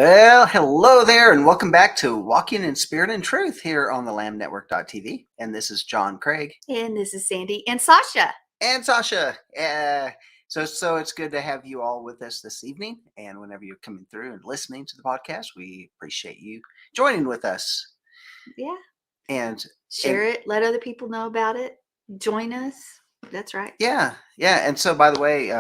Well, hello there, and welcome back to Walking in Spirit and Truth here on the LambNetwork.tv. And this is John Craig. And this is Sandy and Sasha. And Sasha. So it's good to have you all with us this evening. And whenever you're coming through and listening to the podcast, we appreciate you joining with us. Yeah. And share it. Let other people know about it. Join us. That's right. Yeah. And so, by the way,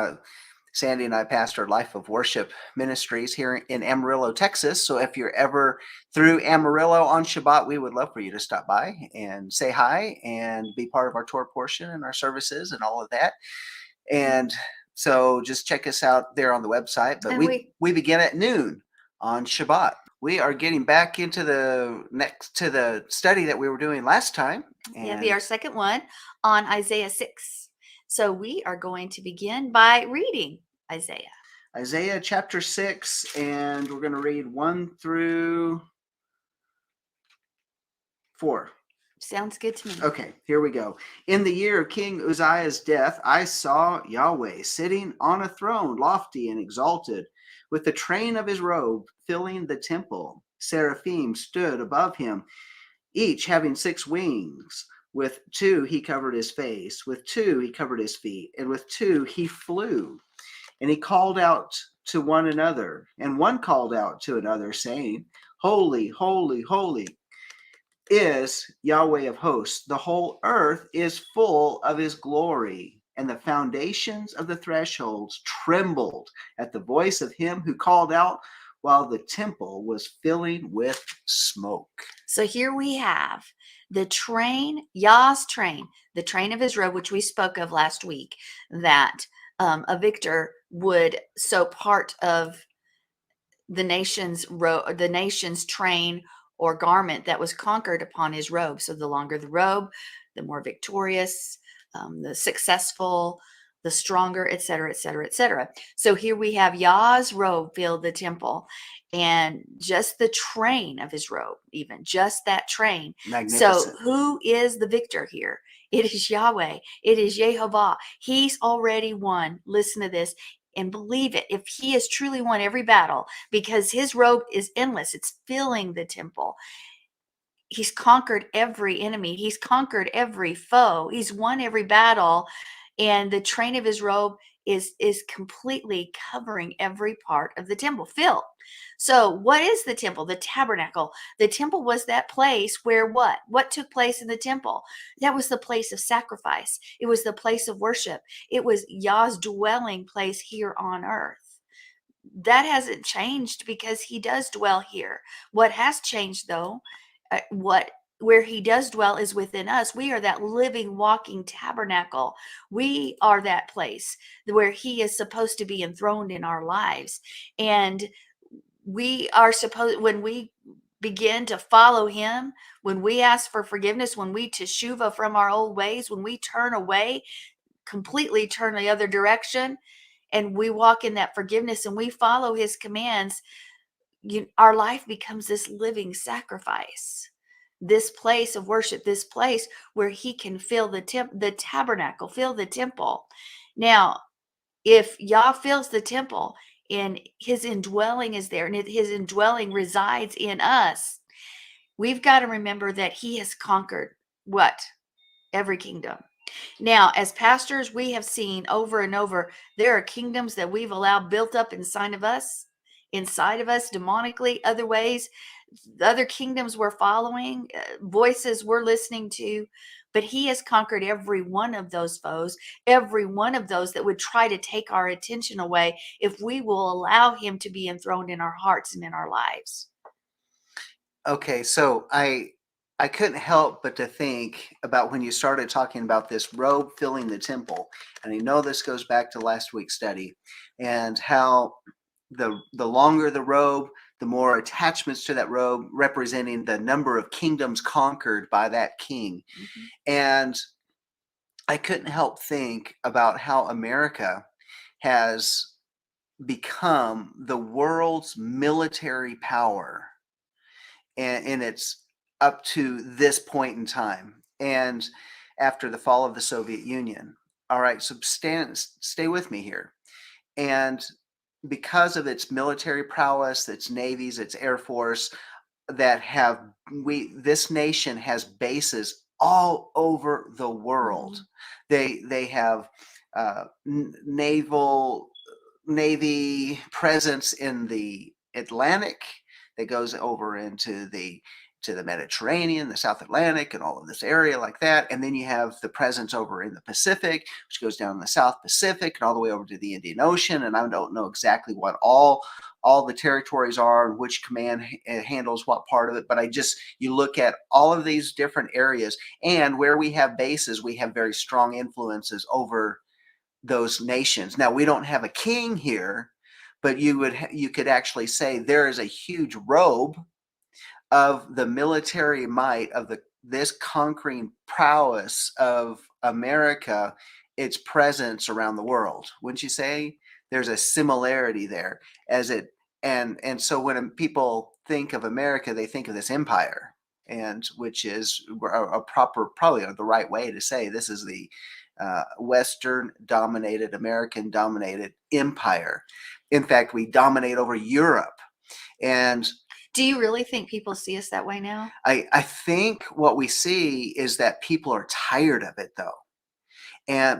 Sandy and I pastor Life of Worship Ministries here in Amarillo, Texas. So if you're ever through Amarillo on Shabbat, we would love for you to stop by and say hi and be part of our tour portion and our services and all of that. And so just check us out there on the website. But we begin at noon on Shabbat. We are getting back into the study that we were doing last time. And our second one on Isaiah 6. So we are going to begin by reading Isaiah. Isaiah chapter 6, and we're going to read 1 through 4. Sounds good to me. Okay, here we go. In the year of King Uzziah's death, I saw Yahweh sitting on a throne, lofty and exalted, with the train of his robe filling the temple. Seraphim stood above him, each having 6 wings. With 2 he covered his face, with 2 he covered his feet, and with 2 he flew. And he called out to one another, and one called out to another, saying, Holy, holy, holy is Yahweh of hosts. The whole earth is full of his glory. And the foundations of the thresholds trembled at the voice of him who called out, while the temple was filling with smoke. So here we have the train, Yah's train, the train of his robe, which we spoke of last week, that a victor would sew part of the nation's train or garment that was conquered upon his robe. So the longer the robe, the more victorious, the successful, the stronger, etc., etc., etc. So here we have Yah's robe filled the temple, and just the train of his robe, even just that train. Magnificent. So who is the victor here? It is Yahweh. It is Jehovah. He's already won. Listen to this and believe it. If he has truly won every battle, because his robe is endless, it's filling the temple. He's conquered every enemy. He's conquered every foe. He's won every battle. And the train of his robe is completely covering every part of the temple, filled. So what is the temple? The tabernacle. The temple was that place where what took place in the temple? That was the place of sacrifice. It was the place of worship. It was Yah's dwelling place here on earth. That hasn't changed because he does dwell here. What has changed, though, where he does dwell is within us. We are that living, walking tabernacle. We are that place where he is supposed to be enthroned in our lives. And we are supposed, when we begin to follow him, when we ask for forgiveness, when we teshuva from our old ways, when we turn away, completely turn the other direction, and we walk in that forgiveness and we follow his commands, our life becomes this living sacrifice, this place of worship, this place where he can fill the tabernacle, fill the temple. Now, if Yah fills the temple and his indwelling is there and his indwelling resides in us, we've got to remember that he has conquered what? Every kingdom. Now, as pastors, we have seen over and over, there are kingdoms that we've allowed built up inside of us demonically, other ways, other kingdoms we're following, voices we're listening to, but he has conquered every one of those foes, every one of those that would try to take our attention away if we will allow him to be enthroned in our hearts and in our lives. Okay, so I couldn't help but to think about when you started talking about this robe filling the temple, and I know this goes back to last week's study, and how the longer the robe, the more attachments to that robe, representing the number of kingdoms conquered by that king. Mm-hmm. And I couldn't help think about how America has become the world's military power, and it's up to this point in time, and after the fall of the Soviet Union. All right, so stay with me here. And because of its military prowess, its navies, its air force, that have this nation has bases all over the world. Mhm. They have naval navy presence in the Atlantic that goes over into the Mediterranean, the South Atlantic, and all of this area like that. And then you have the presence over in the Pacific, which goes down in the South Pacific and all the way over to the Indian Ocean. And I don't know exactly what all the territories are and which command handles what part of it. But you look at all of these different areas, and where we have bases, we have very strong influences over those nations. Now, we don't have a king here, but you could actually say there is a huge robe of the military might of this conquering prowess of America, its presence around the world. Wouldn't you say there's a similarity there? As it and so when people think of America, they think of this empire, and which is a proper, probably the right way to say this is the Western dominated, American dominated empire. In fact, we dominate over Europe. And Do you really think people see us that way now? I think what we see is that people are tired of it, though.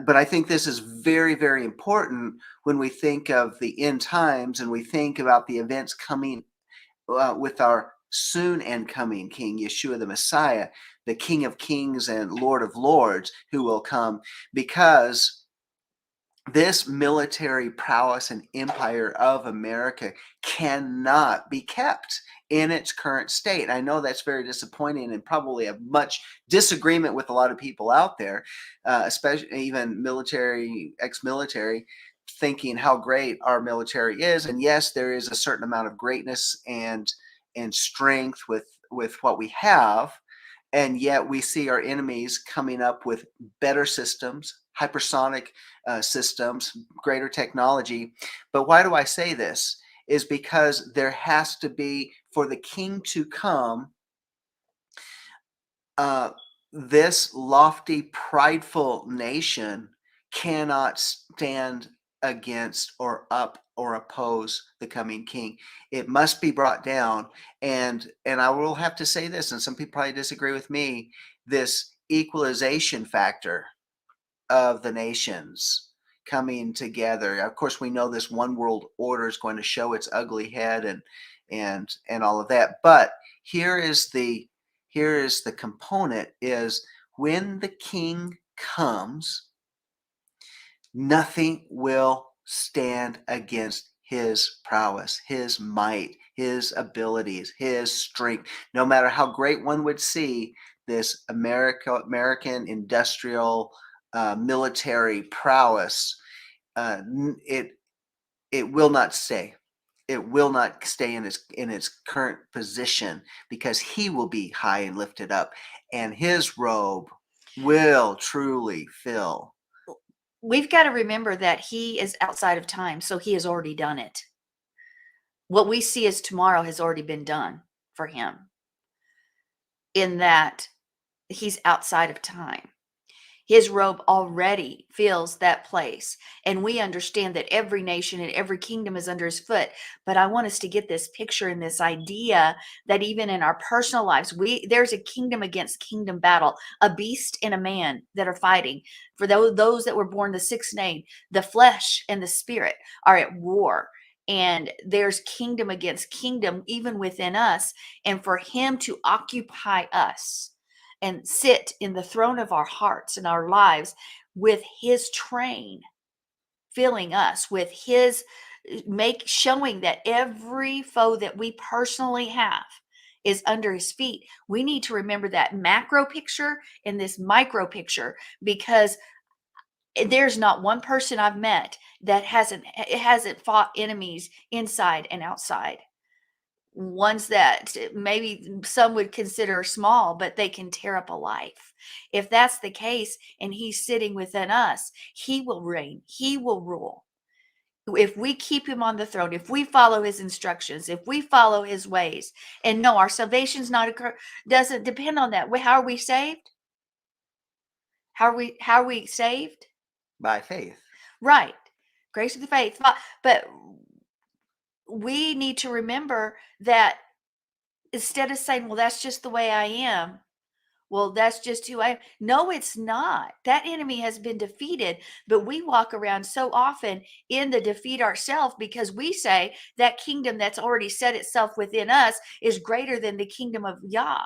But I think this is very, very important when we think of the end times and we think about the events coming with our soon and coming King, Yeshua the Messiah, the King of Kings and Lord of Lords, who will come, because this military prowess and empire of America cannot be kept in its current state. I know that's very disappointing and probably a much disagreement with a lot of people out there, especially even military, ex-military, thinking how great our military is. And yes, there is a certain amount of greatness and strength with what we have, and yet we see our enemies coming up with better systems, hypersonic systems, greater technology. But why do I say this? Is because there has to be, for the king to come, uh, this lofty, prideful nation cannot stand against or up or oppose the coming king. It must be brought down. And I will have to say this, and some people probably disagree with me, this equalization factor of the nations coming together. Of course, we know this one world order is going to show its ugly head and all of that. But here is the component is when the king comes, nothing will stand against his prowess, his might, his abilities, his strength. No matter how great one would see this American industrial military prowess, it will not stay. It will not stay in its current position, because he will be high and lifted up, and his robe will truly fill. We've got to remember that he is outside of time, so he has already done it. What we see as tomorrow has already been done for him, in that he's outside of time. His robe already fills that place. And we understand that every nation and every kingdom is under his foot. But I want us to get this picture and this idea that even in our personal lives, there's a kingdom against kingdom battle, a beast and a man that are fighting. For those that were born the sixth name, the flesh and the spirit are at war. And there's kingdom against kingdom even within us. And for him to occupy us and sit in the throne of our hearts and our lives with his train, filling us with his showing that every foe that we personally have is under his feet. We need to remember that macro picture and this micro picture, because there's not one person I've met that hasn't fought enemies inside and outside, ones that maybe some would consider small, but they can tear up a life. If that's the case and he's sitting within us, he will reign, he will rule. If we keep him on the throne, if we follow his instructions, if we follow his ways, and no, our salvation's not doesn't depend on that. How are we saved? How are we saved? By faith. Right. Grace of the faith. But we need to remember that instead of saying, well, that's just the way I am, well, that's just who I am. No, it's not. That enemy has been defeated, but we walk around so often in the defeat ourselves because we say that kingdom that's already set itself within us is greater than the kingdom of Yah.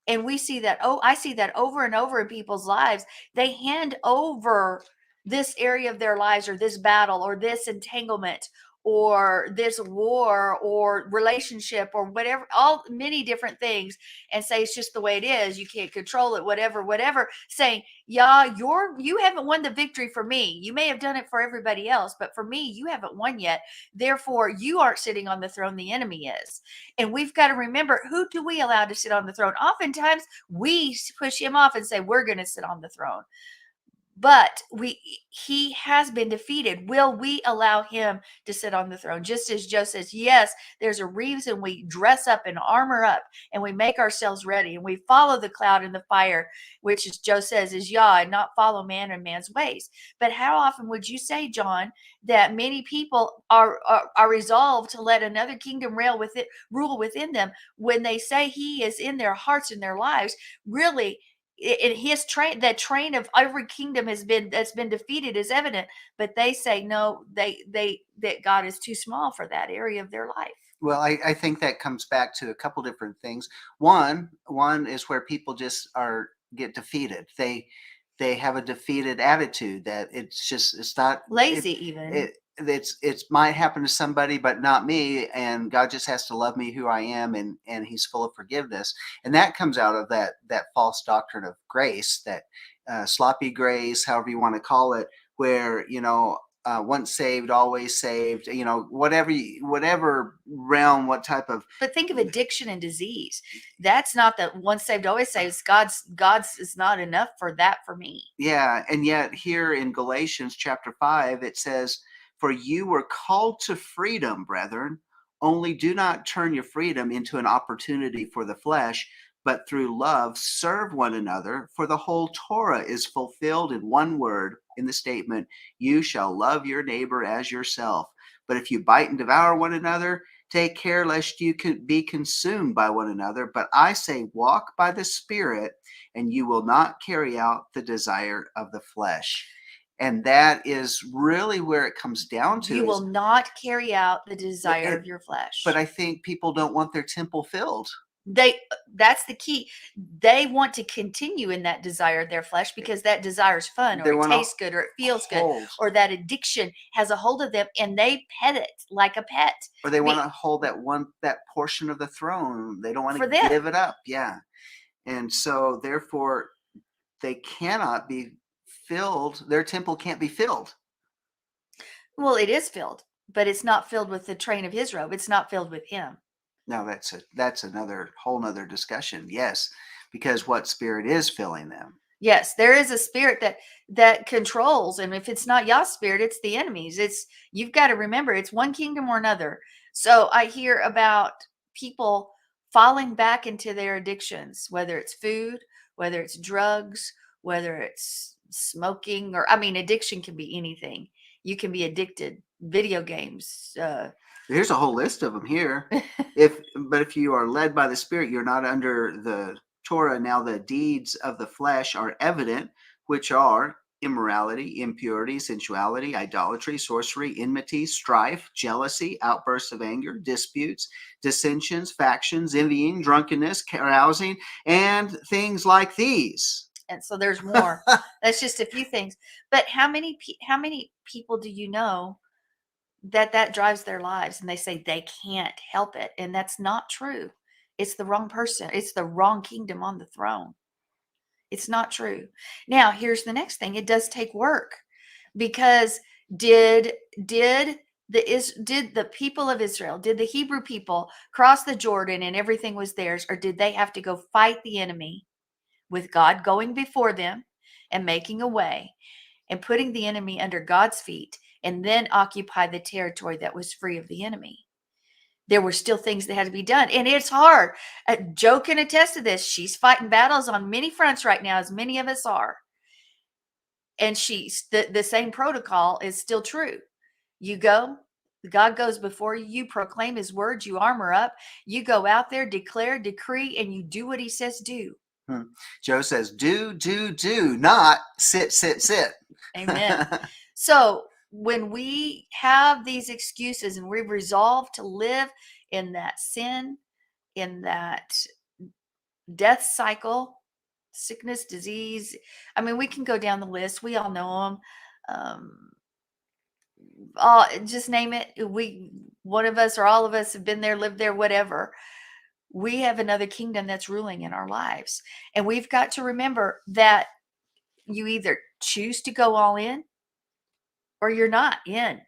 And we see that, I see that over and over in people's lives. They hand over this area of their lives or this battle or this entanglement or this war or relationship or whatever, all many different things, and say it's just the way it is. You can't control it, whatever, saying, yeah, you haven't won the victory for me. You may have done it for everybody else, but for me, you haven't won yet. Therefore, you aren't sitting on the throne, the enemy is. And we've got to remember, who do we allow to sit on the throne? Oftentimes we push him off and say, we're going to sit on the throne. But he has been defeated. Will we allow him to sit on the throne? Just as Joe says, yes, there's a reason we dress up and armor up and we make ourselves ready and we follow the cloud and the fire, which, as Joe says, is Yah, and not follow man and man's ways. But how often would you say, John, that many people are resolved to let another kingdom rule within them when they say he is in their hearts and their lives? Really, in his train, that train of every kingdom that's been defeated is evident, but they say no, that God is too small for that area of their life. Well, I think that comes back to a couple different things. One is where people just get defeated. They have a defeated attitude that it's not Lazy, even. It might happen to somebody, but not me. And God just has to love me who I am, and He's full of forgiveness. And that comes out of that false doctrine of grace, that sloppy grace, however you want to call it, where once saved, always saved. Whatever realm, what type of. But think of addiction and disease. That's not that once saved, always saved. God's is not enough for that for me. Yeah, and yet here in Galatians chapter 5, it says, "For you were called to freedom, brethren. Only do not turn your freedom into an opportunity for the flesh, but through love serve one another. For the whole Torah is fulfilled in one word, in the statement, you shall love your neighbor as yourself. But if you bite and devour one another, take care lest you be consumed by one another. But I say, walk by the Spirit, and you will not carry out the desire of the flesh." And that is really where it comes down to. You will not carry out the desire of your flesh. But I think people don't want their temple filled. That's the key. They want to continue in that desire of their flesh because that desire is fun, or it tastes good, or it feels good, or that addiction has a hold of them and they pet it like a pet. Or they want to hold that portion of the throne. They don't want to give it up. Yeah. And so therefore they cannot be filled. Their temple can't be filled. Well, it is filled, but it's not filled with the train of his robe. It's not filled with him. Now that's another whole nother discussion. Yes, because what spirit is filling them? Yes, there is a spirit that controls, and if it's not Yah's spirit, it's the enemy's. You've got to remember, it's one kingdom or another. So I hear about people falling back into their addictions, whether it's food, whether it's drugs, whether it's smoking, or addiction can be anything. You can be addicted, video games. There's a whole list of them here. But if you are led by the Spirit, you're not under the Torah. Now the deeds of the flesh are evident, which are immorality, impurity, sensuality, idolatry, sorcery, enmity, strife, jealousy, outbursts of anger, disputes, dissensions, factions, envying, drunkenness, carousing, and things like these. And so there's more. That's just a few things. But how many people do you know that drives their lives, and they say they can't help it? And that's not true. It's the wrong person. It's the wrong kingdom on the throne. It's not true. Now, here's the next thing. It does take work, because did the people of Israel, did the Hebrew people cross the Jordan and everything was theirs, or did they have to go fight the enemy with God going before them and making a way and putting the enemy under God's feet, and then occupy the territory that was free of the enemy? There were still things that had to be done, and it's hard. Joe can attest to this. She's fighting battles on many fronts right now, as many of us are. And the same protocol is still true. You go, God goes before you. You proclaim his words. You armor up. You go out there, declare, decree, and you do what he says do. Joe says, do, not sit, sit. Amen. So when we have these excuses and we resolve to live in that sin, in that death cycle, sickness, disease, I mean, we can go down the list. We all know them. Just name it. One of us or all of us have been there, lived there, whatever. We have another kingdom that's ruling in our lives. And we've got to remember that you either choose to go all in or you're not in.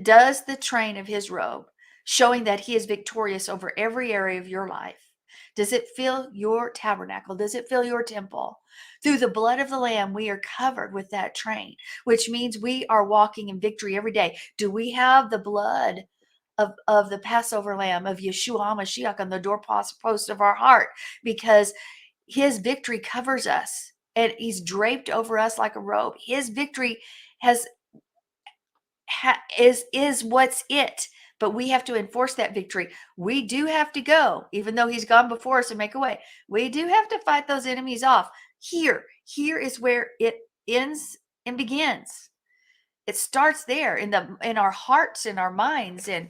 Does the train of his robe, showing that he is victorious over every area of your life, does it fill your tabernacle? Does it fill your temple? Through the blood of the Lamb, we are covered with that train, which means we are walking in victory every day. Do we have the blood of the Passover Lamb, of Yeshua HaMashiach on the doorpost of our heart? Because his victory covers us and he's draped over us like a robe. His victory is what's it. But we have to enforce that victory. We do have to go, even though he's gone before us and make a way. We do have to fight those enemies off. Here is where it ends and begins. It starts there in our hearts, in our minds, and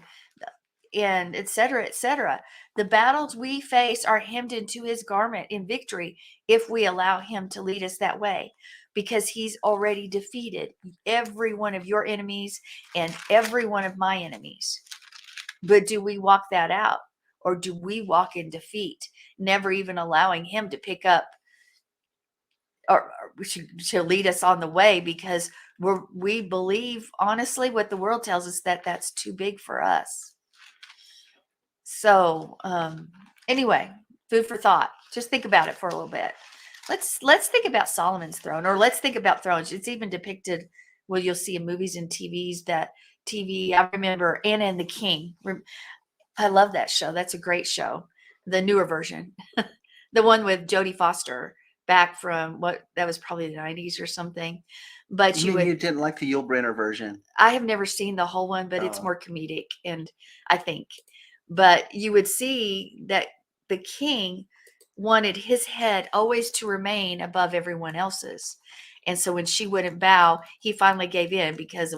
et cetera, et cetera. The battles we face are hemmed into his garment in victory if we allow him to lead us that way, because he's already defeated every one of your enemies and every one of my enemies. But do we walk that out, or do we walk in defeat, never even allowing him to pick up or to lead us on the way, because we believe, honestly, what the world tells us, that's too big for us. So anyway, food for thought. Just think about it for a little bit. Let's think about Solomon's throne, or let's think about thrones. It's even depicted. Well, you'll see in movies and I remember Anna and the King. I love that show. That's a great show. The newer version, the one with Jodie Foster, back from that was probably the 90s or something. But you didn't like the Yul Brynner version? I have never seen the whole one, but it's more comedic, and I think. But you would see that the king wanted his head always to remain above everyone else's. And so when she wouldn't bow, he finally gave in, because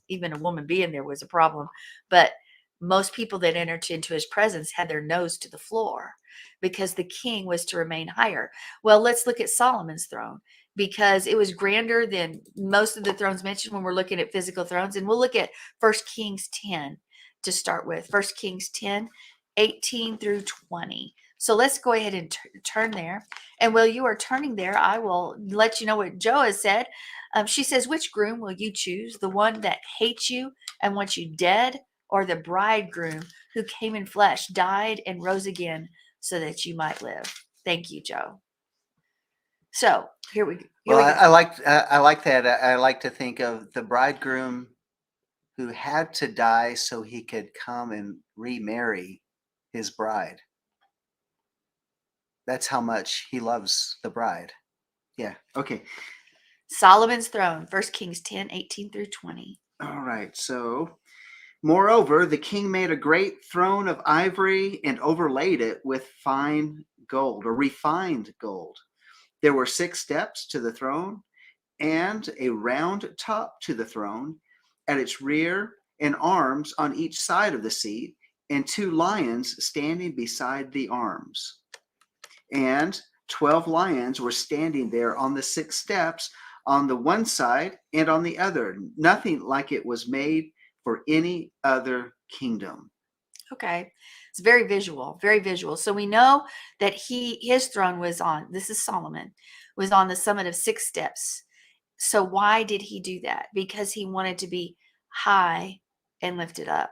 even a woman being there was a problem. But most people that entered into his presence had their nose to the floor, because the king was to remain higher. Well, let's look at Solomon's throne, because it was grander than most of the thrones mentioned when we're looking at physical thrones. And we'll look at 1 Kings 10 to start with. 1 Kings 10, 18 through 20. So let's go ahead and turn there. And while you are turning there, I will let you know what Joe has said. She says, which groom will you choose? The one that hates you and wants you dead, or the bridegroom who came in flesh, died, and rose again so that you might live? Thank you, Joe. So here we go. I like that. I like to think of the bridegroom who had to die so he could come and remarry his bride. That's how much he loves the bride. Yeah. Okay. Solomon's throne, 1 Kings 10, 18 through 20. All right. So, moreover, the king made a great throne of ivory and overlaid it with fine gold, or refined gold. There were 6 steps to the throne, and a round top to the throne at its rear, and arms on each side of the seat, and 2 lions standing beside the arms. And 12 lions were standing there on the 6 steps, on the one side and on the other. Nothing like it was made for any other kingdom. Okay. It's very visual, very visual. So we know that his throne was this is Solomon, was on the summit of 6 steps. So why did he do that? Because he wanted to be high and lifted up.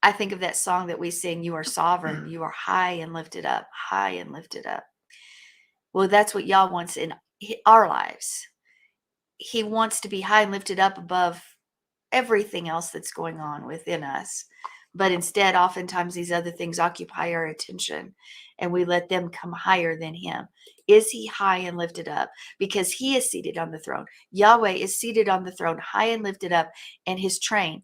I think of that song that we sing, you are sovereign, you are high and lifted up, high and lifted up. Well, that's what Yah wants in our lives. He wants to be high and lifted up above everything else that's going on within us. But instead, oftentimes these other things occupy our attention. and we let them come higher than him. Is he high and lifted up? Because he is seated on the throne. Yahweh is seated on the throne, high and lifted up, and his train,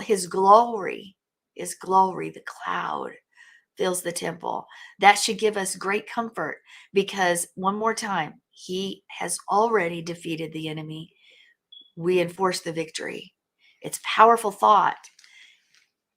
his glory is glory, the cloud fills the temple. That should give us great comfort because, one more time, he has already defeated the enemy. We enforce the victory. It's a powerful thought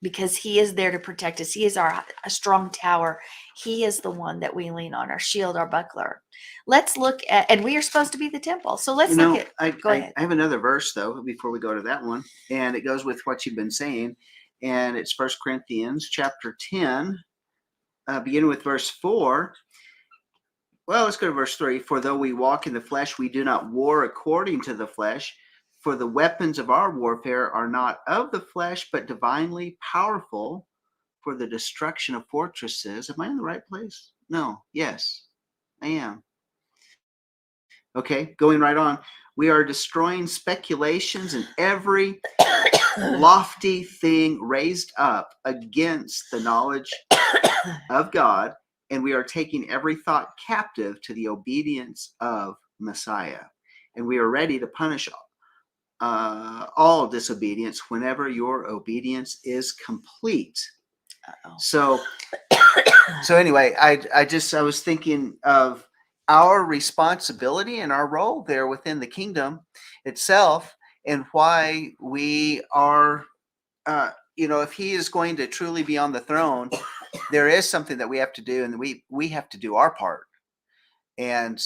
because he is there to protect us. He is a strong tower. He is the one that we lean on, our shield, our buckler. Let's look at, and we are supposed to be the temple. So let's look at, go ahead. I have another verse though, before we go to that one, and it goes with what you've been saying. And it's 1 Corinthians chapter 10, beginning with verse 4. Well, let's go to verse 3. For though we walk in the flesh, we do not war according to the flesh. For the weapons of our warfare are not of the flesh, but divinely powerful for the destruction of fortresses. Am I in the right place? No. Yes, I am. Okay, going right on. We are destroying speculations and every lofty thing raised up against the knowledge of God, and we are taking every thought captive to the obedience of Messiah. And we are ready to punish all disobedience whenever your obedience is complete. So anyway, I was thinking of our responsibility and our role there within the kingdom itself, and why we are, if he is going to truly be on the throne, there is something that we have to do, and we have to do our part. And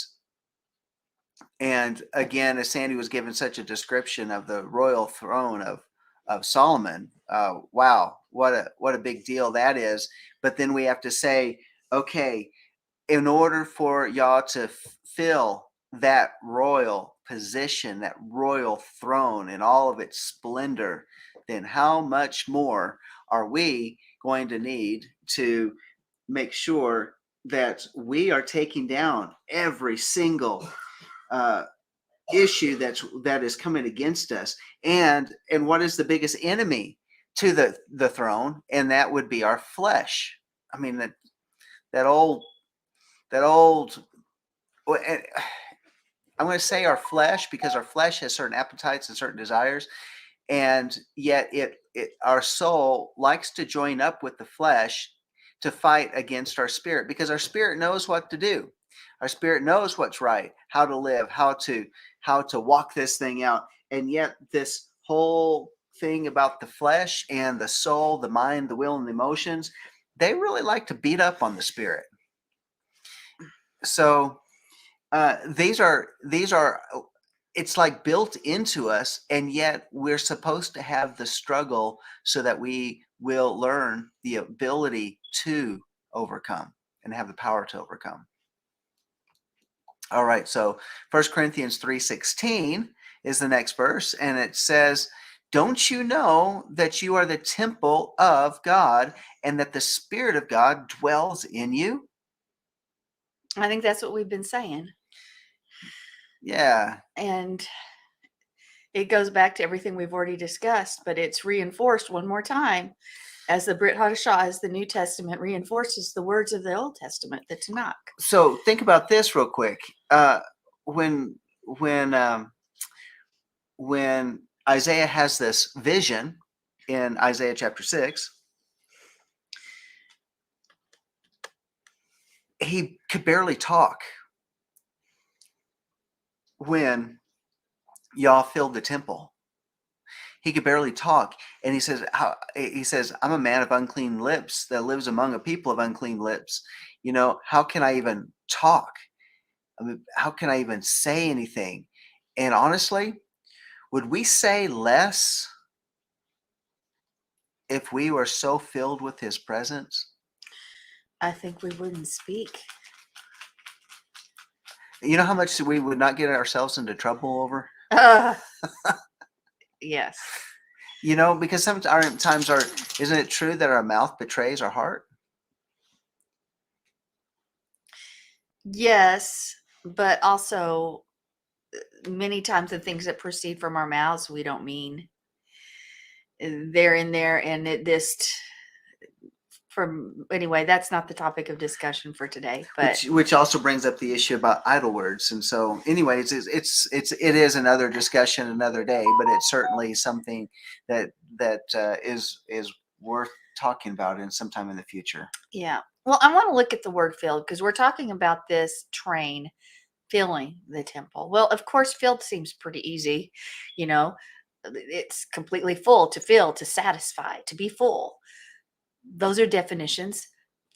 again, as Sandy was given such a description of the royal throne of Solomon, wow, what a big deal that is. But then we have to say, okay, in order for Yah to fill that royal position, that royal throne in all of its splendor, then how much more are we going to need to make sure that we are taking down every single issue that is coming against us, and what is the biggest enemy to the throne? And that would be our flesh. I mean, that old I'm going to say our flesh, because our flesh has certain appetites and certain desires, and yet our soul likes to join up with the flesh to fight against our spirit, because our spirit knows what to do. Our spirit knows what's right, how to live, how to walk this thing out. And yet this whole thing about the flesh and the soul, the mind, the will, and the emotions, they really like to beat up on the spirit. So these are it's like built into us, and yet we're supposed to have the struggle so that we will learn the ability to overcome and have the power to overcome. All right, so 1 Corinthians 3:16 is the next verse, and it says, don't you know that you are the temple of God and that the Spirit of God dwells in you? I think that's what we've been saying. Yeah. And it goes back to everything we've already discussed, but it's reinforced one more time as the Brit Hadashah, as the New Testament reinforces the words of the Old Testament, the Tanakh. So think about this real quick. When Isaiah has this vision in Isaiah chapter 6, he could barely talk when Yah filled the temple. He could barely talk, and he says, I'm a man of unclean lips that lives among a people of unclean lips. How can I even talk? I mean, how can I even say anything? And honestly, would we say less if we were so filled with his presence? I think we wouldn't speak. You know how much we would not get ourselves into trouble over? Yes. Because sometimes isn't it true that our mouth betrays our heart? Yes, but also many times the things that proceed from our mouths, we don't mean. They're in there, and it just anyway, that's not the topic of discussion for today, but which also brings up the issue about idle words. And so, anyways, it is another discussion another day, but it's certainly something that is worth talking about in sometime in the future. yeah. Well, I want to look at the word filled because we're talking about this train filling the temple. Well, of course, filled seems pretty easy. You know, it's completely full, to fill, to satisfy, to be full. Those are definitions.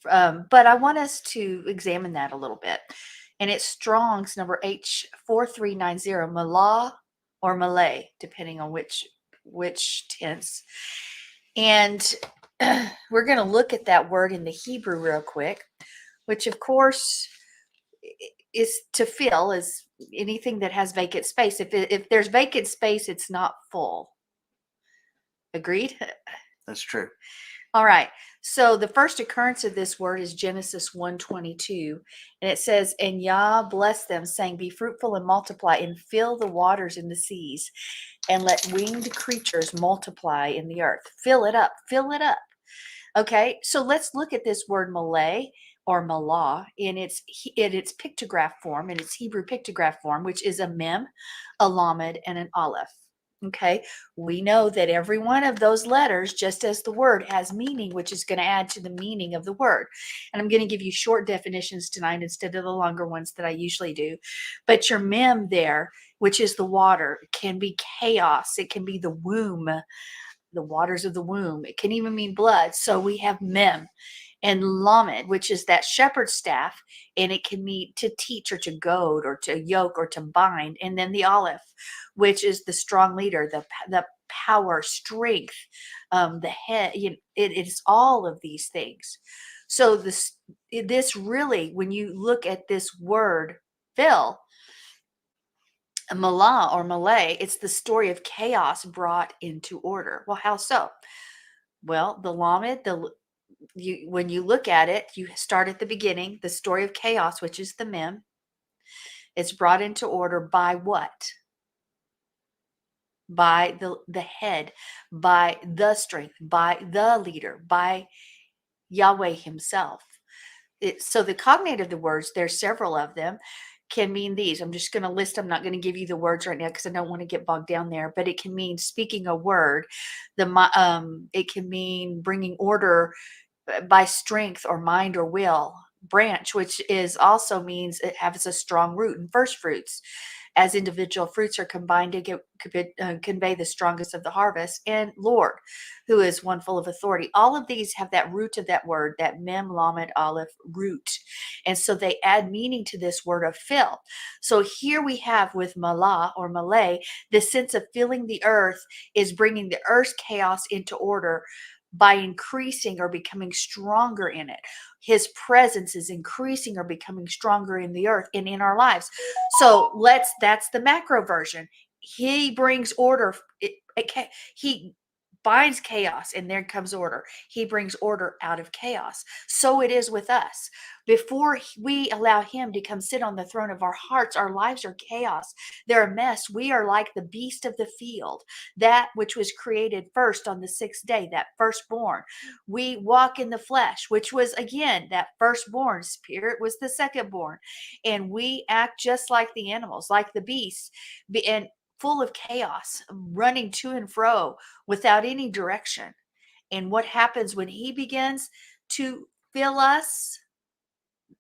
But I want us to examine that a little bit. And it's Strong's number H4390, Malah or Malay, depending on which tense. And we're going to look at that word in the Hebrew real quick, which of course is to fill, is anything that has vacant space. If there's vacant space, it's not full. Agreed? That's true. All right. So the first occurrence of this word is Genesis 1:22, and it says, "And Yah blessed them, saying, Be fruitful and multiply, and fill the waters in the seas, and let winged creatures multiply in the earth." Fill it up. Fill it up. Okay. So let's look at this word Malay or Malah in its pictograph form, in its Hebrew pictograph form, which is a mem, a lamed, and an aleph. Okay, we know that every one of those letters, just as the word, has meaning, which is going to add to the meaning of the word. And I'm going to give you short definitions tonight instead of the longer ones that I usually do. But your mem there, which is the water, can be chaos. It can be the womb, the waters of the womb. It can even mean blood. So we have mem. And lamed, which is that shepherd's staff, and it can mean to teach or to goad or to yoke or to bind. And then the aleph, which is the strong leader, the power, strength, the head. It is all of these things. So this really, when you look at this word fill, Malah or Malay, it's the story of chaos brought into order. Well, how so? Well, the lamed, when you look at it, you start at the beginning, the story of chaos, which is the mem. It's brought into order by what? By the head, by the strength, by the leader, by Yahweh himself. So the cognate of the words, there's several of them, can mean these. I'm just going to list. I'm not going to give you the words right now because I don't want to get bogged down there. But it can mean speaking a word. It can mean bringing order by strength or mind or will. Branch, which is also means it has a strong root, and first fruits, as individual fruits are combined to convey the strongest of the harvest. And Lord, who is one full of authority. All of these have that root of that word, that mem, lamed, aleph root. And so they add meaning to this word of fill. So here we have with Malah or Malay, the sense of filling the earth is bringing the earth's chaos into order by increasing or becoming stronger in it. His presence is increasing or becoming stronger in the earth and in our lives. So that's the macro version. He brings order. He binds chaos, and there comes order. He brings order out of chaos. So it is with us. Before we allow him to come sit on the throne of our hearts, our lives are chaos. They're a mess. We are like the beast of the field, that which was created first on the sixth day, that firstborn. We walk in the flesh, which was, again, that firstborn. Spirit was the secondborn. And we act just like the animals, like the beasts, and full of chaos, running to and fro without any direction. And what happens when he begins to fill us,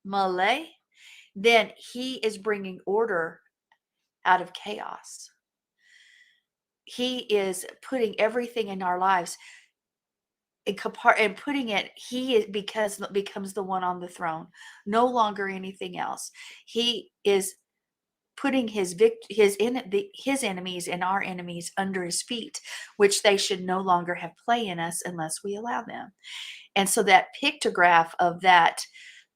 Malay, then he is bringing order out of chaos. He is putting everything in our lives and putting it, becomes the one on the throne, no longer anything else. He is putting his enemies and our enemies under his feet, which they should no longer have play in us unless we allow them. And so that pictograph of that,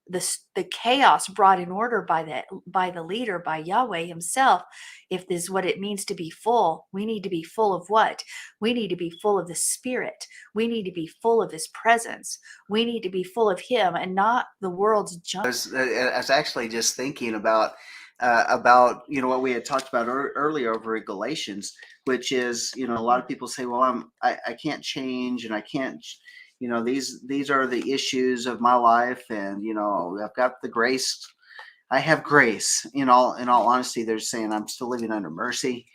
the chaos brought in order by the leader, by Yahweh himself. If this is what it means to be full, we need to be full of what? We need to be full of the Spirit. We need to be full of his presence. We need to be full of him and not the world's junk. I was actually just thinking about what we had talked about earlier over at Galatians, which is, a lot of people say, well, I can't change, and I can't these are the issues of my life, and I've got the grace. I have grace. In all honesty, they're saying I'm still living under mercy,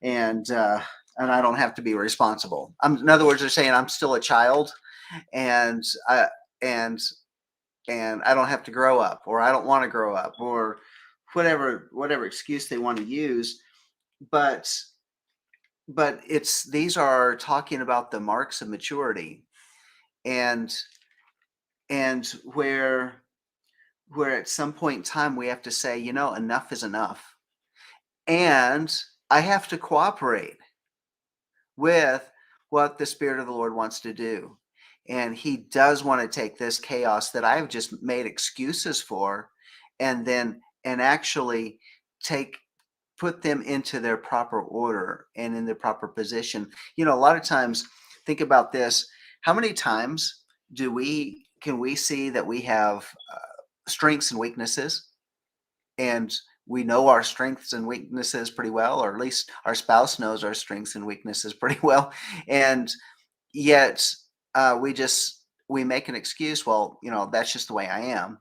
and I don't have to be responsible. In other words, they're saying I'm still a child, and I and and I don't have to grow up, or I don't want to grow up, or whatever excuse they want to use. But these are talking about the marks of maturity, and and where at some point in time we have to say, enough is enough, and I have to cooperate with what the Spirit of the Lord wants to do. And He does want to take this chaos that I've just made excuses for, and actually take put them into their proper order and in their proper position. A lot of times, think about this: how many times can we see that we have strengths and weaknesses, and we know our strengths and weaknesses pretty well, or at least our spouse knows our strengths and weaknesses pretty well, and yet we make an excuse. Well, that's just the way I am.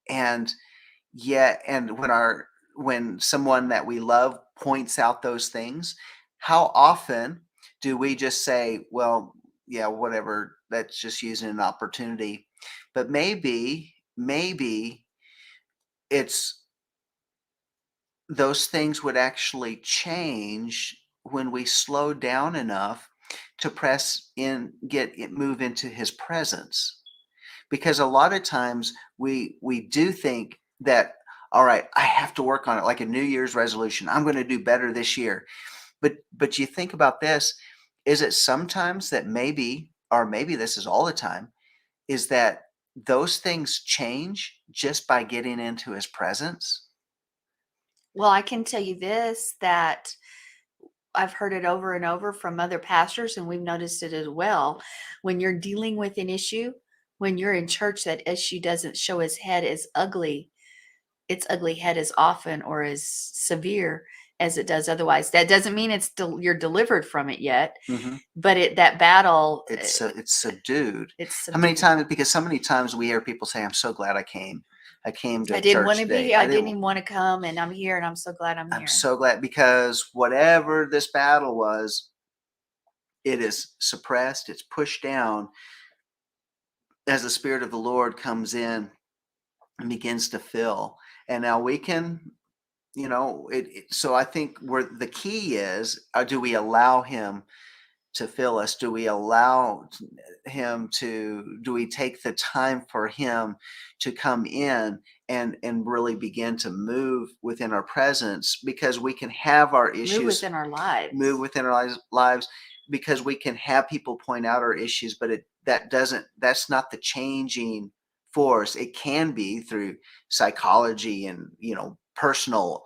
And yet, and when someone that we love points out those things, how often do we just say, well, yeah, whatever, that's just using an opportunity? But maybe it's those things would actually change when we slow down enough to press in, move into His presence. Because a lot of times we do think that, all right, I have to work on it, like a New Year's resolution. I'm going to do better this year. But you think about this: is it sometimes that maybe, or maybe this is all the time, is that those things change just by getting into His presence? Well, I can tell you this, that I've heard it over and over from other pastors, and we've noticed it as well. When you're dealing with an issue, when you're in church, that issue doesn't show its head as ugly, its ugly head as often or as severe as it does otherwise. That doesn't mean you're delivered from it yet, Mm-hmm. but that battle, It's subdued. it's How many subdued. times? Because so many times we hear people say, "I'm so glad I came. I came to I didn't want church to be today. here. I didn't even want to come, and I'm here, and I'm so glad I'm I'm here. so glad," because whatever this battle was, it is suppressed. It's pushed down as the Spirit of the Lord comes in and begins to fill. And now we can, so I think where the key is, do we allow Him to fill us? Do we allow Him to, do we take the time for Him to come in and really begin to move within our presence? Because we can have our Move issues within our lives. move within our lives, because we can have people point out our issues, but that's not the changing force. It can be through psychology and personal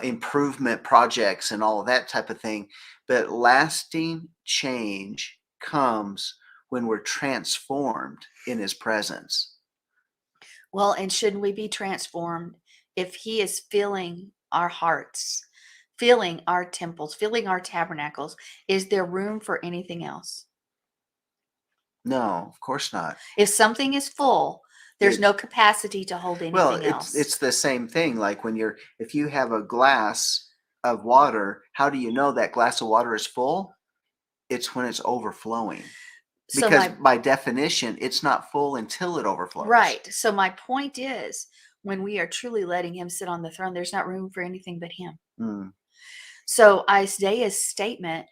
improvement projects and all of that type of thing, but lasting change comes when we're transformed in His presence. Well, and shouldn't we be transformed if He is filling our hearts, filling our temples, filling our tabernacles? Is there room for anything else? No, of course not. If something is full, there's It- no capacity to hold Well, anything else. it's the same thing. Like if you have a glass of water, how do you know that glass of water is full? It's when it's overflowing. So Because by definition, it's not full until it overflows. right. So my point is, when we are truly letting Him sit on the throne, there's not room for anything but Him. Mm. So Isaiah's statement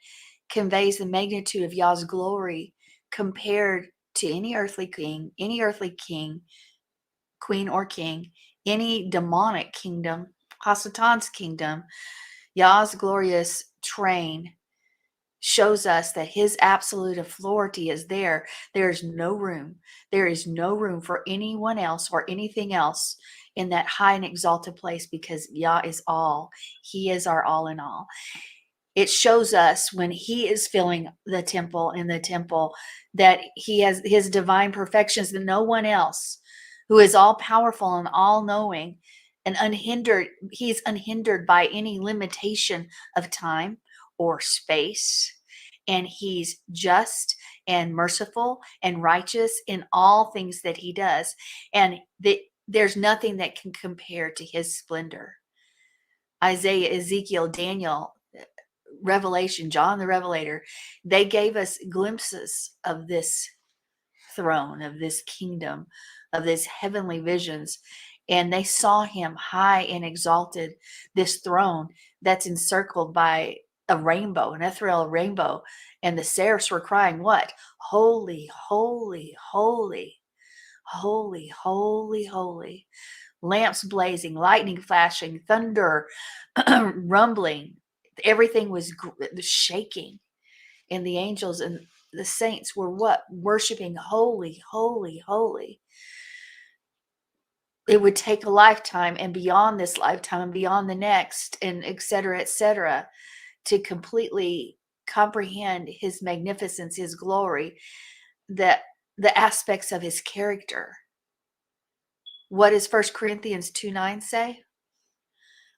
conveys the magnitude of Yah's glory compared to any earthly king, queen or king, any demonic kingdom, Hasatan's kingdom. Yah's glorious train shows us that His absolute authority is there. There is no room. There is no room for anyone else or anything else in that high and exalted place, because Yah is all. He is our all in all. It shows us when He is filling the temple, that He has His divine perfections that no one else, who is all powerful and all knowing and unhindered, He's unhindered by any limitation of time or space. and he's just and merciful and righteous in all things that he does. And there's nothing that can compare to his splendor. Isaiah, Ezekiel, Daniel, Revelation, John the Revelator, they gave us glimpses of this throne, of this kingdom, of this heavenly visions. And they saw him high and exalted, this throne that's encircled by a rainbow, an ethereal rainbow. And the seraphs were crying, what? Holy, holy, holy, holy, holy, holy. Lamps blazing, lightning flashing, thunder rumbling. Everything was shaking. And the angels and the saints were what? Worshiping holy, holy, holy. It would take a lifetime and beyond this lifetime and beyond the next, and et cetera, to completely comprehend his magnificence, his glory, that the aspects of his character. What does 1 Corinthians 2:9 say?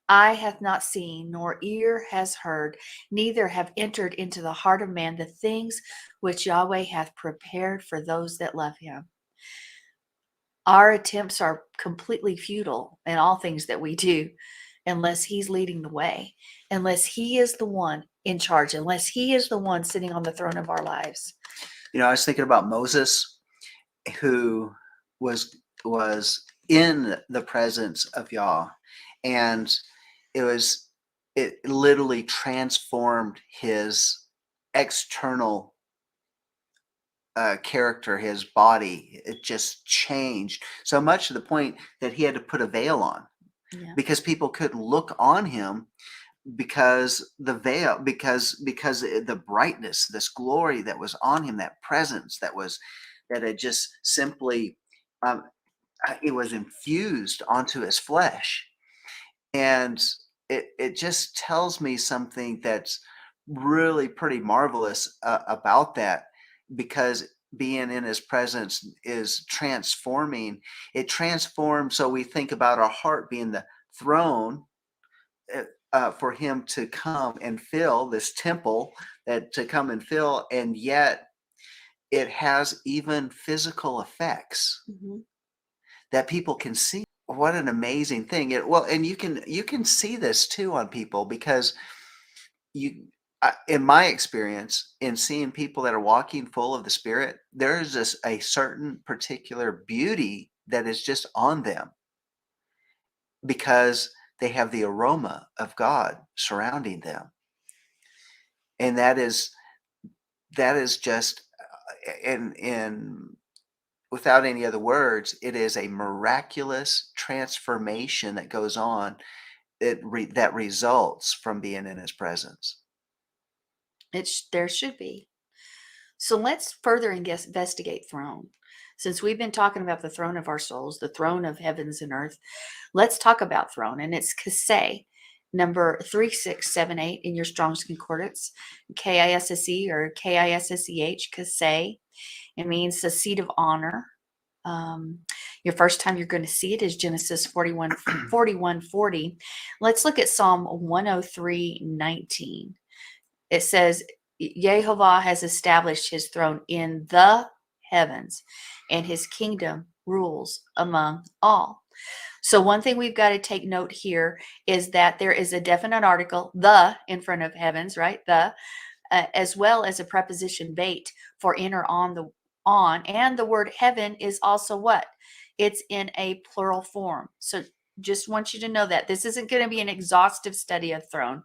Eye hath not seen, nor ear has heard, neither have entered into the heart of man the things which Yahweh hath prepared for those that love him. Our attempts are completely futile in all things that we do unless he's leading the way, unless he is the one in charge, unless he is the one sitting on the throne of our lives. I was thinking about Moses, who was in the presence of Yah, and it literally transformed his external character, his body. It just changed so much to the point that he had to put a veil on, because people couldn't look on him because the veil, because the brightness, this glory that was on him, that presence that had just simply it was infused onto his flesh. And it just tells me something that's really pretty marvelous about that, because being in his presence is transforming. It transforms. So we think about our heart being the throne, for him to come and fill this temple, to come and fill, and yet it has even physical effects that people can see. What an amazing thing! And you can see this too on people, because in my experience, in seeing people that are walking full of the Spirit, there is a certain particular beauty that is just on them, because they have the aroma of God surrounding them. And that is just, in without any other words, it is a miraculous transformation that goes on, that results from being in his presence. There should be. So let's further investigate throne. Since we've been talking about the throne of our souls, the throne of heavens and earth, let's talk about throne. And it's Kisse, number 3678 in your Strong's Concordance, Kisse or Kisseh, Kisse. It means the seat of honor. Your first time you're going to see it is Genesis 41:40. Let's look at Psalm 103:19. It says, Yehovah has established his throne in the heavens, and his kingdom rules among all. So one thing we've got to take note here is that there is a definite article, the, in front of heavens, right? The, as well as a preposition bait for in or on, and the word heaven is also what? It's in a plural form. So just want you to know that this isn't going to be an exhaustive study of throne.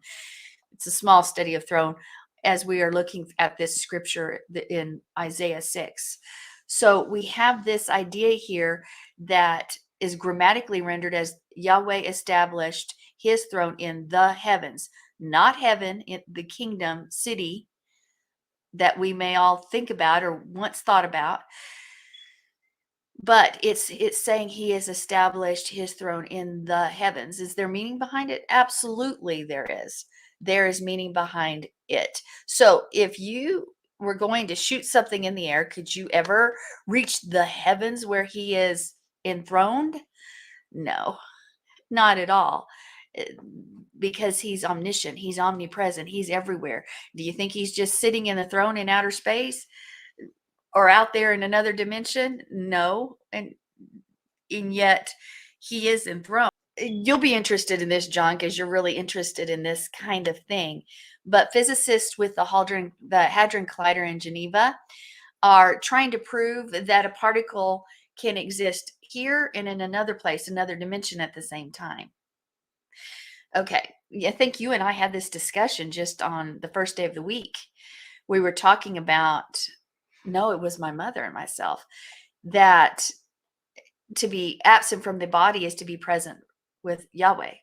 It's a small study of throne as we are looking at this scripture in Isaiah 6. So we have this idea here that is grammatically rendered as Yahweh established his throne in the heavens, not heaven, in the kingdom city that we may all think about or once thought about. But it's saying he has established his throne in the heavens. Is there meaning behind it? Absolutely there is. There is meaning behind it. So if you were going to shoot something in the air, could you ever reach the heavens where he is enthroned? No, not at all. because he's omniscient, he's omnipresent, he's everywhere. Do you think he's just sitting in the throne in outer space or out there in another dimension? No. And yet he is enthroned. You'll be interested in this, John, because you're really interested in this kind of thing. But physicists with the Hadron Collider in Geneva are trying to prove that a particle can exist here and in another place, another dimension at the same time. Okay, I think you and I had this discussion just on the first day of the week. We were talking about, no, it was my mother and myself, that to be absent from the body is to be present with Yahweh.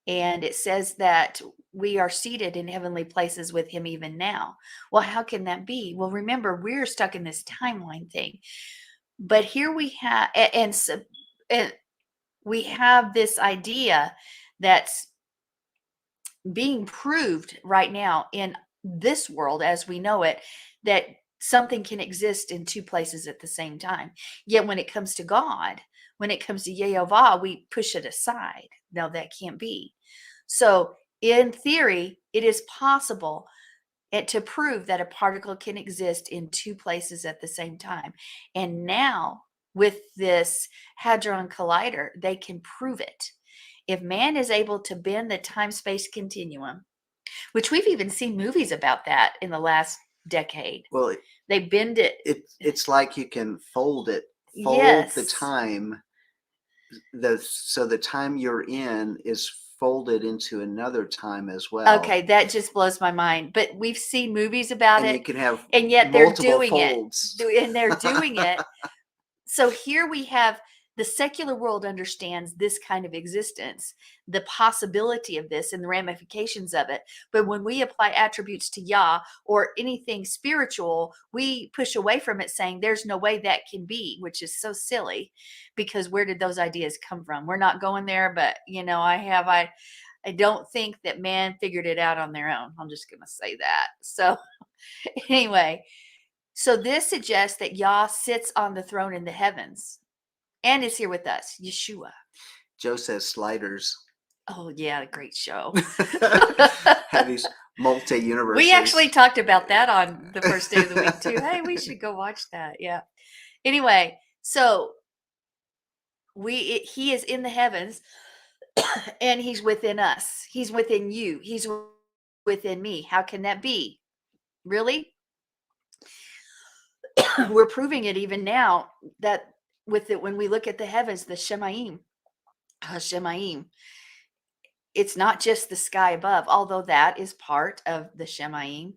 And it says that we are seated in heavenly places with him even now. Well, how can that be? Well, remember, we're stuck in this timeline thing. But here we have, and we have this idea that's being proved right now in this world as we know it, that something can exist in two places at the same time. Yet when it comes to God, when it comes to Yehovah, we push it aside. No, that can't be. So in theory, it is possible to prove that a particle can exist in two places at the same time. And now with this Hadron Collider, they can prove it. If man is able to bend the time-space continuum, which we've even seen movies about that in the last decade. Well, they bend it. It's like you can fold the Yes. time. So the time you're in is folded into another time as well. Okay, that just blows my mind. But we've seen movies about And it. you can have and yet they're multiple doing folds. it. And they're doing it. So here we have the secular world understands this kind of existence, the possibility of this and the ramifications of it. But when we apply attributes to Yah or anything spiritual, we push away from it saying there's no way that can be, which is so silly because where did those ideas come from? We're not going there, but I don't think that man figured it out on their own. I'm just going to say that. So anyway, so this suggests that Yah sits on the throne in the heavens and is here with us, Yeshua. Joe says sliders. Oh, yeah, great show. Have these multi-universes. We actually talked about that on the first day of the week, too. Hey, we should go watch that. Yeah. Anyway, so he is in the heavens and he's within us. He's within you. He's within me. How can that be? Really? We're proving it even now that with it, when we look at the heavens, the Shemaim, it's not just the sky above, although that is part of the Shemaim.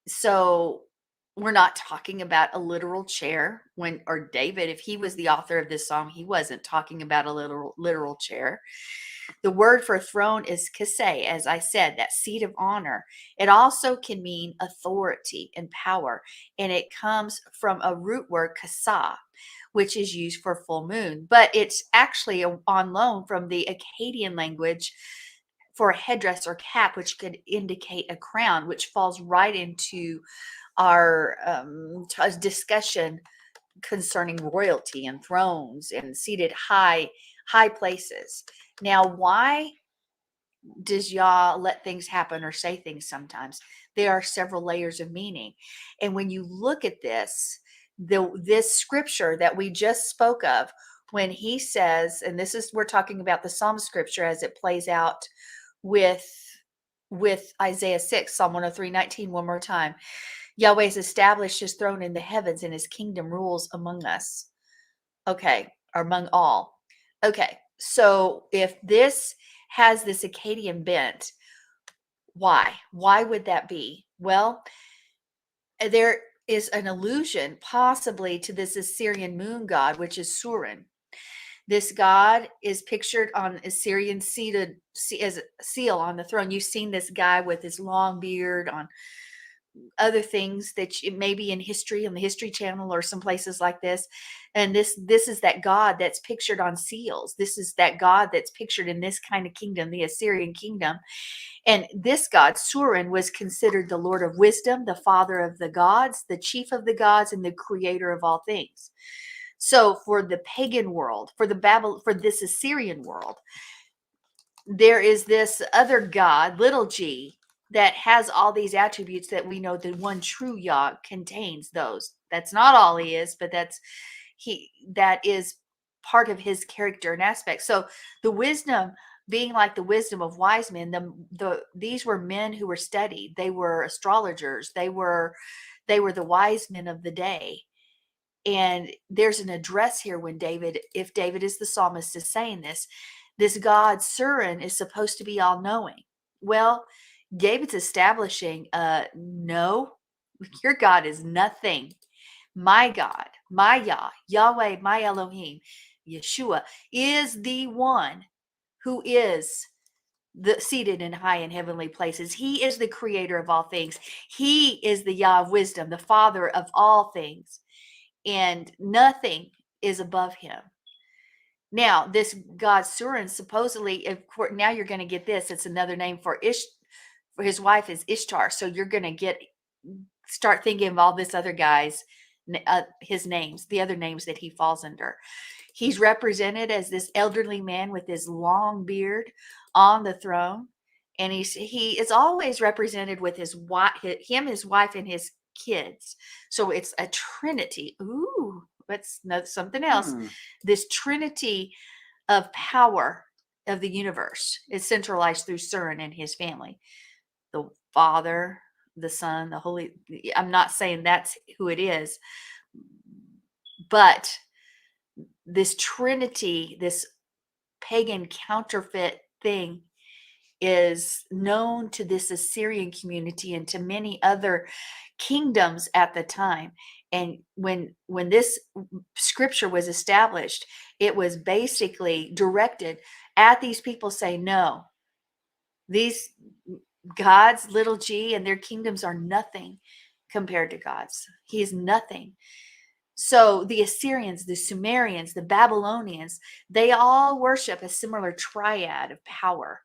So we're not talking about a literal chair or David, if he was the author of this song, he wasn't talking about a literal chair. The word for throne is kaseh, as I said, that seat of honor. It also can mean authority and power, and it comes from a root word kasah, which is used for full moon, but it's actually on loan from the Akkadian language for a headdress or cap, which could indicate a crown, which falls right into our discussion concerning royalty and thrones and seated high places. Now, why does Yah let things happen or say things sometimes? There are several layers of meaning. And when you look at this scripture that we just spoke of, when he says, and we're talking about the Psalm scripture as it plays out with Isaiah 6, Psalm 103:19, one more time. Yahweh has established his throne in the heavens and his kingdom rules among us. Okay, or among all. Okay, so if this has this Akkadian bent, why? Why would that be? Well, there is an allusion possibly to this Assyrian moon god, which is Surin. This god is pictured on Assyrian seated as a seal on the throne. You've seen this guy with his long beard on other things that maybe in history on the History Channel or some places like this. And this is that God that's pictured on seals. This is that God that's pictured in this kind of kingdom, the Assyrian kingdom. And this God, Surin, was considered the Lord of wisdom, the father of the gods, the chief of the gods, and the creator of all things. So for the pagan world, for this Assyrian world, there is this other God, little g, that has all these attributes that we know the one true Yah contains those. That's not all he is, but that is part of his character and aspect. So the wisdom being like the wisdom of wise men, these were men who were studied. They were astrologers. They were the wise men of the day. And there's an address here when if David is the psalmist, is saying this God, Surin, is supposed to be all knowing. Well, David's establishing, no, your God is nothing. My God, my Yah, Yahweh, my Elohim, Yeshua is the one who is seated in high and heavenly places. He is the creator of all things. He is the Yah of wisdom, the father of all things, and nothing is above him. Now, this God Surin, supposedly, now you're going to get this. It's another name for for his wife is Ishtar. So you're going to start thinking of all this other guy's, his names, the other names that he falls under. He's represented as this elderly man with his long beard on the throne. And he is always represented with his wife, his wife, and his kids. So it's a trinity. Ooh, that's something else. This trinity of power of the universe is centralized through Surin and his family. The Father, the Son, the Holy. I'm not saying that's who it is, but this trinity, this pagan counterfeit thing, is known to this Assyrian community and to many other kingdoms at the time. And when this scripture was established, it was basically directed at these people saying, no, these gods, little g, and their kingdoms are nothing compared to God's. He is nothing. So the Assyrians, the Sumerians, the Babylonians, they all worship a similar triad of power.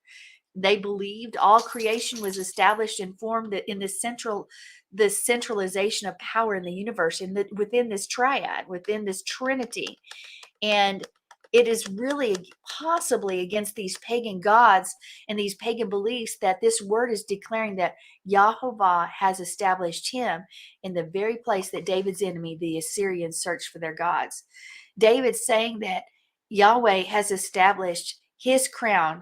They believed all creation was established and formed in the centralization of power in the universe, within this triad, within this trinity. And it is really possibly against these pagan gods and these pagan beliefs that this word is declaring that Yahovah has established him in the very place that David's enemy, the Assyrians, searched for their gods. David's saying that Yahweh has established his crown,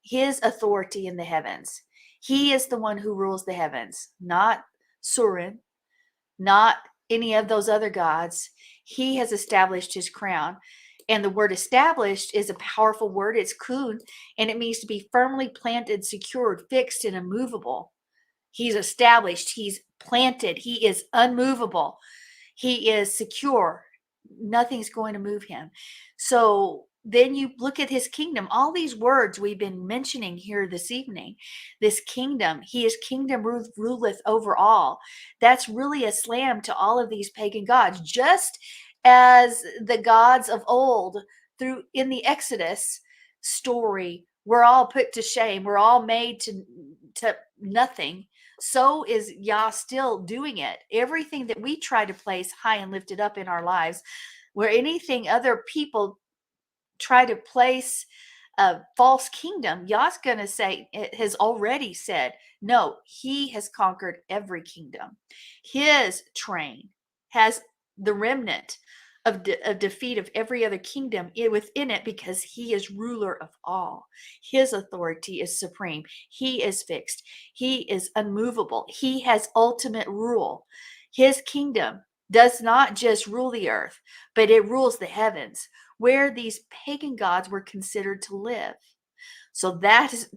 his authority in the heavens. He is the one who rules the heavens, not Surin, not any of those other gods. He has established his crown. And the word established is a powerful word. It's kun, and it means to be firmly planted, secured, fixed, and immovable. He's established. He's planted. He is unmovable. He is secure. Nothing's going to move him. So then you look at his kingdom, all these words we've been mentioning here this evening, this kingdom, he is kingdom ruleth over all. That's really a slam to all of these pagan gods, just as the gods of old in the Exodus story were all put to shame. We're all made to nothing. So is Yah still doing it. Everything that we try to place high and lifted up in our lives, where anything other people try to place a false kingdom, Yah's going to say, it has already said, no, he has conquered every kingdom. His train has the remnant of defeat of every other kingdom within it, because he is ruler of all. His authority is supreme. He is fixed. He is unmovable. He has ultimate rule. His kingdom does not just rule the earth, but it rules the heavens, where these pagan gods were considered to live. So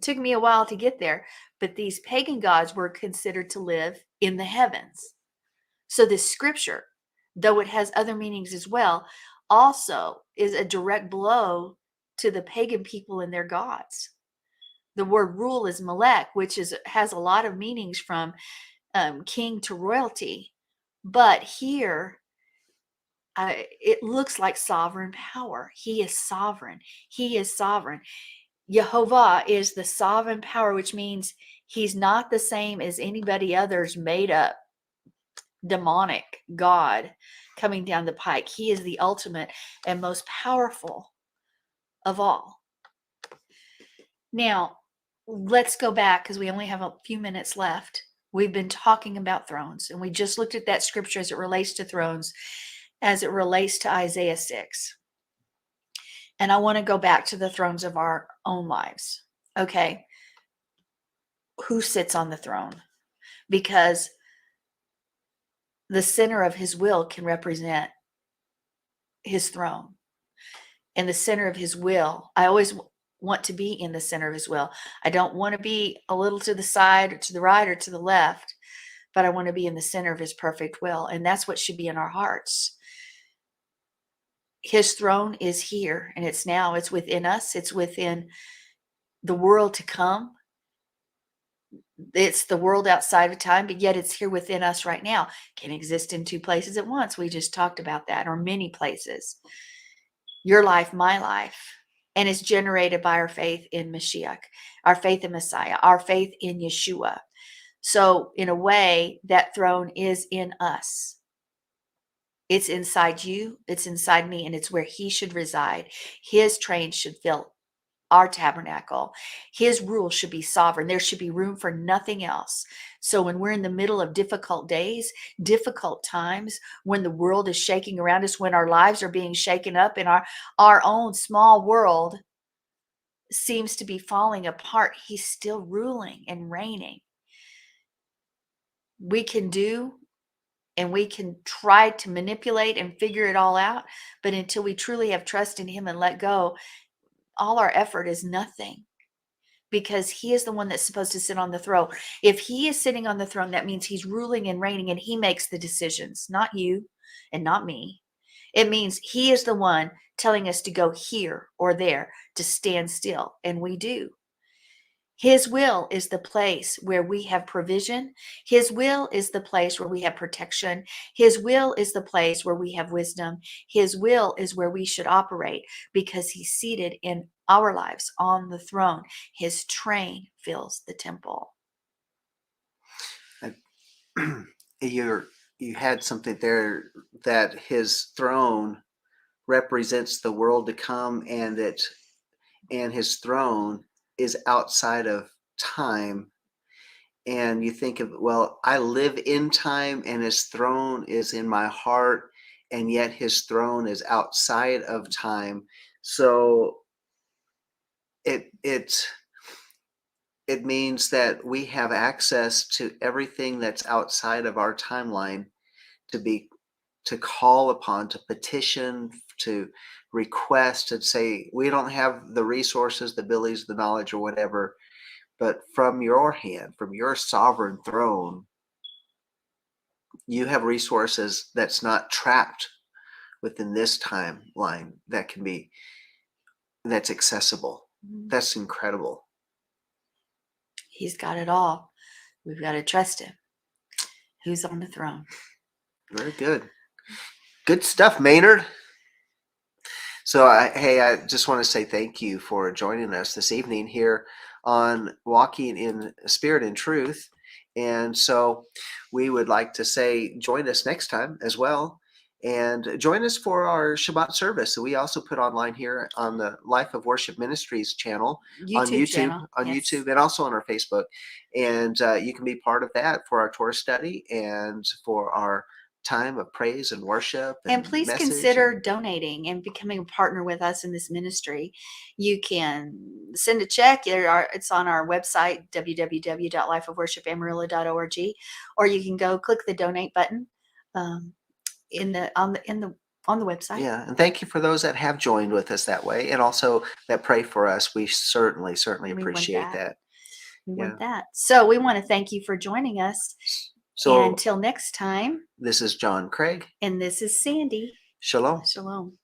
took me a while to get there, but these pagan gods were considered to live in the heavens. So this scripture, though it has other meanings as well, also is a direct blow to the pagan people and their gods. The word rule is melech, which has a lot of meanings from king to royalty. But here, it looks like sovereign power. He is sovereign. He is sovereign. Yehovah is the sovereign power, which means he's not the same as anybody other's made up demonic god coming down the pike. He is the ultimate and most powerful of all. Now, let's go back because we only have a few minutes left. We've been talking about thrones, and we just looked at that scripture as it relates to thrones, as it relates to Isaiah 6. And I want to go back to the thrones of our own lives. Okay. Who sits on the throne? Because the center of his will can represent his throne. And the center of his will, I always want to be in the center of his will. I don't want to be a little to the side or to the right or to the left, but I want to be in the center of his perfect will. And that's what should be in our hearts. His throne is here, and it's now, it's within us, it's within the world to come. It's the world outside of time, but yet it's here within us right now. Can exist in two places at once. We just talked about that, or many places. Your life, my life. And it's generated by our faith in Mashiach, our faith in Messiah, our faith in Yeshua. So in a way, that throne is in us. It's inside you, it's inside me, and it's where he should reside. His train should fill our tabernacle. His rule should be sovereign. There should be room for nothing else. So when we're in the middle of difficult days, difficult times, when the world is shaking around us, when our lives are being shaken up and our own small world seems to be falling apart, he's still ruling and reigning. We can do and we can try to manipulate and figure it all out, but until we truly have trust in him and let go, all our effort is nothing, because he is the one that's supposed to sit on the throne. If he is sitting on the throne, that means he's ruling and reigning, and he makes the decisions, not you and not me. It means he is the one telling us to go here or there, to stand still, and we do. His will is the place where we have provision. His will is the place where we have protection. His will is the place where we have wisdom. His will is where we should operate, because he's seated in our lives on the throne. His train fills the temple. You had something there, that his throne represents the world to come, and his throne is outside of time. And you think of, well, I live in time and his throne is in my heart, and yet his throne is outside of time. So it means that we have access to everything that's outside of our timeline, to call upon, to petition, to request, and say, we don't have the resources, the abilities, the knowledge, or whatever, but from your hand, from your sovereign throne, you have resources that's not trapped within this timeline, that's accessible. That's incredible. He's got it all. We've got to trust him. Who's on the throne? Very good. Good stuff, Maynard. So, I just want to say thank you for joining us this evening here on Walking in Spirit and Truth. And so we would like to say, join us next time as well. And join us for our Shabbat service that we also put online here on the Life of Worship Ministries channel on YouTube, YouTube, and also on our Facebook. And you can be part of that for our Torah study and for our time of praise and worship. And please consider donating and becoming a partner with us in this ministry. You can send a check. It's on our website, www.lifeofworshipamarillo.org, or you can go click the donate button on the website. Yeah, and thank you for those that have joined with us that way, and also that pray for us. We certainly appreciate that. We want that. So we want to thank you for joining us. So until next time, this is John Craig. And this is Sandi. Shalom. Shalom.